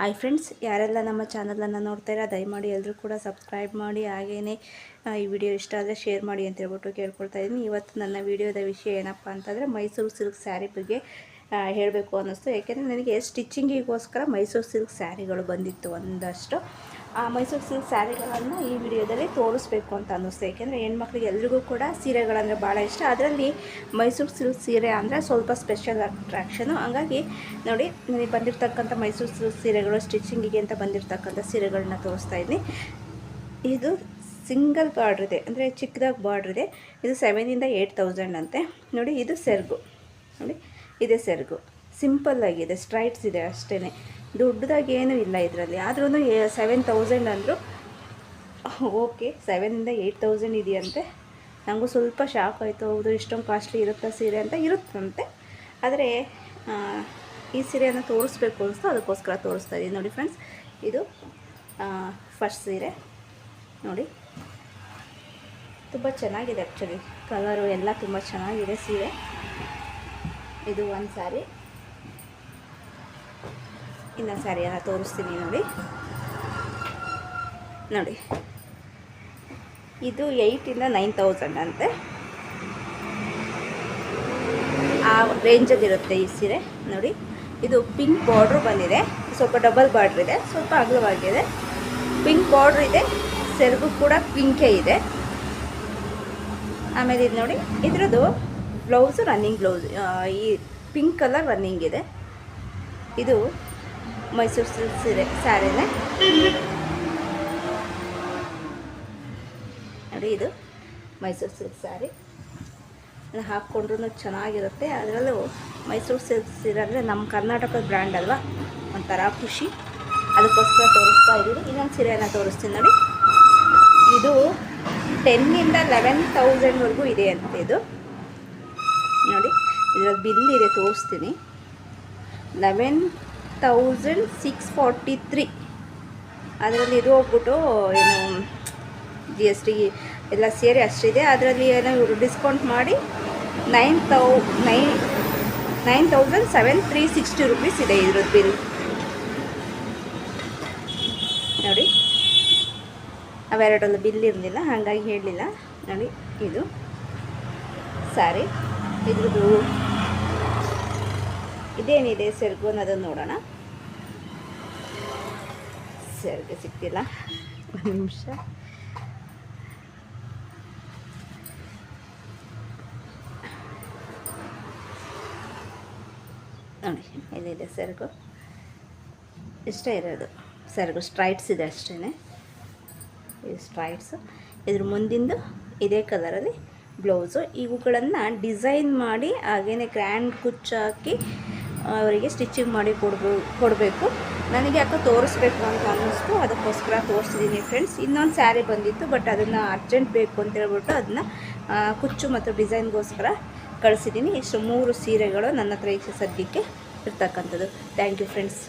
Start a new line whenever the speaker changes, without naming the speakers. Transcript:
Hi friends, ಯಾರೆಲ್ಲ ನಮ್ಮ ಚಾನಲನ್ನು ನೋಡ್ತಾಯಿರ ದಯಮಾಡಿ ಎಲ್ಲರೂ ಕೂಡ ಸಬ್ಸ್ಕ್ರೈಬ್ ಮಾಡಿ. ಹಾಗೆಯೇ ಈ ವಿಡಿಯೋ ಇಷ್ಟ ಆದರೆ ಶೇರ್ ಮಾಡಿ ಅಂತ ಹೇಳ್ಬಿಟ್ಟು ಕೇಳ್ಕೊಳ್ತಾ ಇದ್ದೀನಿ. ಇವತ್ತು ನನ್ನ ವಿಡಿಯೋದ ವಿಷಯ ಏನಪ್ಪ ಅಂತಂದರೆ ಮೈಸೂರು ಸಿಲ್ಕ್ ಸ್ಯಾರಿ ಬಗ್ಗೆ ಹೇಳಬೇಕು ಅನ್ನಿಸ್ತು. ಯಾಕೆಂದರೆ ನನಗೆ ಸ್ಟಿಚ್ಚಿಂಗಿಗೋಸ್ಕರ ಮೈಸೂರು ಸಿಲ್ಕ್ ಸ್ಯಾರಿಗಳು ಬಂದಿತ್ತು ಒಂದಷ್ಟು. ಆ ಮೈಸೂರು ಸಿಲ್ಕ್ ಸ್ಯಾರಿಗಳನ್ನು ಈ ವಿಡಿಯೋದಲ್ಲಿ ತೋರಿಸ್ಬೇಕು ಅಂತ ಅನ್ನಿಸ್ತು. ಏಕೆಂದರೆ ಹೆಣ್ಮಕ್ಳಿಗೆ ಎಲ್ರಿಗೂ ಕೂಡ ಸೀರೆಗಳಂದರೆ ಭಾಳ ಇಷ್ಟ. ಅದರಲ್ಲಿ ಮೈಸೂರು ಸಿಲ್ಕ್ ಸೀರೆ ಅಂದರೆ ಸ್ವಲ್ಪ ಸ್ಪೆಷಲ್ ಅಟ್ರಾಕ್ಷನು. ಹಾಗಾಗಿ ನೋಡಿ, ನನಗೆ ಬಂದಿರತಕ್ಕಂಥ ಮೈಸೂರು ಸಿಲ್ಕ್ ಸೀರೆಗಳು ಸ್ಟಿಚ್ಚಿಂಗಿಗೆ ಅಂತ ಬಂದಿರತಕ್ಕಂಥ ಸೀರೆಗಳನ್ನ ತೋರಿಸ್ತಾ ಇದ್ದೀನಿ. ಇದು ಸಿಂಗಲ್ ಬಾರ್ಡ್ರ್ ಇದೆ, ಅಂದರೆ ಚಿಕ್ಕದಾಗಿ ಬಾರ್ಡ್ರ್ ಇದೆ. ಇದು 7,000 to 8,000 ಅಂತೆ. ನೋಡಿ, ಇದು ಸೆರಗು. ನೋಡಿ, ಇದೆ ಸೆರಗು. ಸಿಂಪಲ್ಲಾಗಿದೆ, ಸ್ಟ್ರೈಟ್ಸ್ ಇದೆ ಅಷ್ಟೇ, ದೊಡ್ಡದಾಗಿ ಏನೂ ಇಲ್ಲ ಇದರಲ್ಲಿ. ಆದ್ರೂ 7,000 ಅಂದರು. ಓಕೆ, 7,000 to 8,000 ಇದೆಯಂತೆ. ನನಗೂ ಸ್ವಲ್ಪ ಶಾಕ್ ಆಯಿತು. ಹೌದು, ಇಷ್ಟೊಂದು ಕಾಸ್ಟ್ಲಿ ಇರುತ್ತಾ ಸೀರೆ ಅಂತ. ಇರುತ್ತಂತೆ, ಆದರೆ ಈ ಸೀರೆಯನ್ನು ತೋರಿಸ್ಬೇಕು ಅನಿಸ್ತು, ಅದಕ್ಕೋಸ್ಕರ ತೋರಿಸ್ತಾ ಇದ್ದೀನಿ. ನೋಡಿ ಫ್ರೆಂಡ್ಸ್, ಇದು ಫಸ್ಟ್ ಸೀರೆ. ನೋಡಿ, ತುಂಬ ಚೆನ್ನಾಗಿದೆ. ಆ್ಯಕ್ಚುಲಿ ಕಲರು ಎಲ್ಲ ತುಂಬ ಚೆನ್ನಾಗಿದೆ ಸೀರೆ. ಇದು ಒಂದು ಸ್ಯಾರಿ. ಇನ್ನೊಂದು ಸ್ಯಾರಿಯನ್ನು ತೋರಿಸ್ತೀನಿ. ನೋಡಿ, ಇದು 8,000 to 9,000 ಅಂತೆ. ಆ ರೇಂಜಲ್ಲಿರುತ್ತೆ ಈ ಸೀರೆ. ನೋಡಿ, ಇದು ಪಿಂಕ್ ಬಾರ್ಡ್ರು ಬಂದಿದೆ. ಸ್ವಲ್ಪ ಡಬಲ್ ಬಾರ್ಡ್ರ್ ಇದೆ, ಸ್ವಲ್ಪ ಅಗಲವಾಗಿದೆ. ಪಿಂಕ್ ಬಾರ್ಡ್ರ್ ಇದೆ, ಸೆರಗು ಕೂಡ ಪಿಂಕೇ ಇದೆ. ಆಮೇಲೆ ಇದು ನೋಡಿ, ಇದರದ್ದು ಬ್ಲೌಸು ರನ್ನಿಂಗ್ ಬ್ಲೌಸ್, ಈ ಪಿಂಕ್ ಕಲರ್ ರನ್ನಿಂಗ್ ಇದೆ. ಇದು ಮೈಸೂರು ಸಿಲ್ಕ್ ಸೀರೆ ಸ್ಯಾರಿನೇ. ನೋಡಿ, ಇದು ಮೈಸೂರು ಸಿಲ್ಕ್ ಸ್ಯಾರಿ. ಹಾಕ್ಕೊಂಡ್ರೂ ಚೆನ್ನಾಗಿರುತ್ತೆ. ಅದರಲ್ಲೂ ಮೈಸೂರು ಸಿಲ್ಕ್ ಸೀರೆ ಅಂದರೆ ನಮ್ಮ ಕರ್ನಾಟಕದ ಬ್ರ್ಯಾಂಡ್ ಅಲ್ವಾ, ಒಂಥರ ಖುಷಿ. ಅದಕ್ಕೋಸ್ಕರ ತೋರಿಸ್ತಾ ಇದ್ದೀನಿ. ಇನ್ನೊಂದು ಸೀರೆಯನ್ನು ತೋರಿಸ್ತೀನಿ. ನೋಡಿ, ಇದು 10,000 to 11,000 ಇದೆ ಅಂತ. ಇದು ನೋಡಿ, ಇದರಲ್ಲಿ ಬಿಲ್ ಇದೆ, ತೋರಿಸ್ತೀನಿ. 11,643. ಅದರಲ್ಲಿ ಇದು ಹೋಗ್ಬಿಟ್ಟು ಏನು GST ಎಲ್ಲ ಸೇರಿ ಅಷ್ಟಿದೆ. ಅದರಲ್ಲಿ ಏನೋ ಇವರು ಡಿಸ್ಕೌಂಟ್ ಮಾಡಿ 9,760 ರೂಪೀಸ್ ಇದೆ ಇದ್ರದ್ದು ಬಿಲ್. ನೋಡಿ, ಅವೆರಡಲ್ಲಿ ಬಿಲ್ ಇರಲಿಲ್ಲ, ಹಾಗಾಗಿ ಹೇಳಲಿಲ್ಲ. ನೋಡಿ, ಇದು ಸ್ಯಾರಿ. ಇದ್ರದ್ದು ಇದೇನಿದೆ ಸೆರಗು ಅನ್ನೋದನ್ನು ನೋಡೋಣ. ಸೆರಗು ಸಿಗ್ತಿಲ್ಲ, ಒಂದು ನಿಮಿಷ. ನೋಡಿ, ಇಲ್ಲಿದೆ ಸೆರಗು. ಇಷ್ಟೇ ಇರೋದು ಸೆರಗು. ಸ್ಟ್ರೈಟ್ಸ್ ಇದೆ ಅಷ್ಟೇ, ಇದು ಸ್ಟ್ರೈಟ್ಸು. ಇದ್ರ ಮುಂದಿಂದು ಇದೇ ಕಲರಲ್ಲಿ ಬ್ಲೌಸು. ಇವುಗಳನ್ನು ಡಿಸೈನ್ ಮಾಡಿ ಹಾಗೇ ಗ್ರ್ಯಾಂಡ್ ಕುಚ್ಚಾಕಿ ಅವರಿಗೆ ಸ್ಟಿಚಿಂಗ್ ಮಾಡಿ ಕೊಡಬೇಕು. ನನಗೆ ಯಾಕೋ ತೋರಿಸ್ಬೇಕು ಅಂತ ಅನ್ನಿಸ್ತು, ಅದಕ್ಕೋಸ್ಕರ ತೋರಿಸಿದ್ದೀನಿ ಫ್ರೆಂಡ್ಸ್. ಇನ್ನೊಂದು ಸ್ಯಾರಿ ಬಂದಿತ್ತು, ಬಟ್ ಅದನ್ನು ಅರ್ಜೆಂಟ್ ಬೇಕು ಅಂತ ಹೇಳ್ಬಿಟ್ಟು ಅದನ್ನು ಕುಚ್ಚು ಮತ್ತು ಡಿಸೈನ್ಗೋಸ್ಕರ ಕಳಿಸಿದ್ದೀನಿ. ಇಷ್ಟು 3 ಸೀರೆಗಳು ನನ್ನ ಹತ್ರ ಈಗ ಸದ್ಯಕ್ಕೆ ಇರ್ತಕ್ಕಂಥದ್ದು. Thank you friends.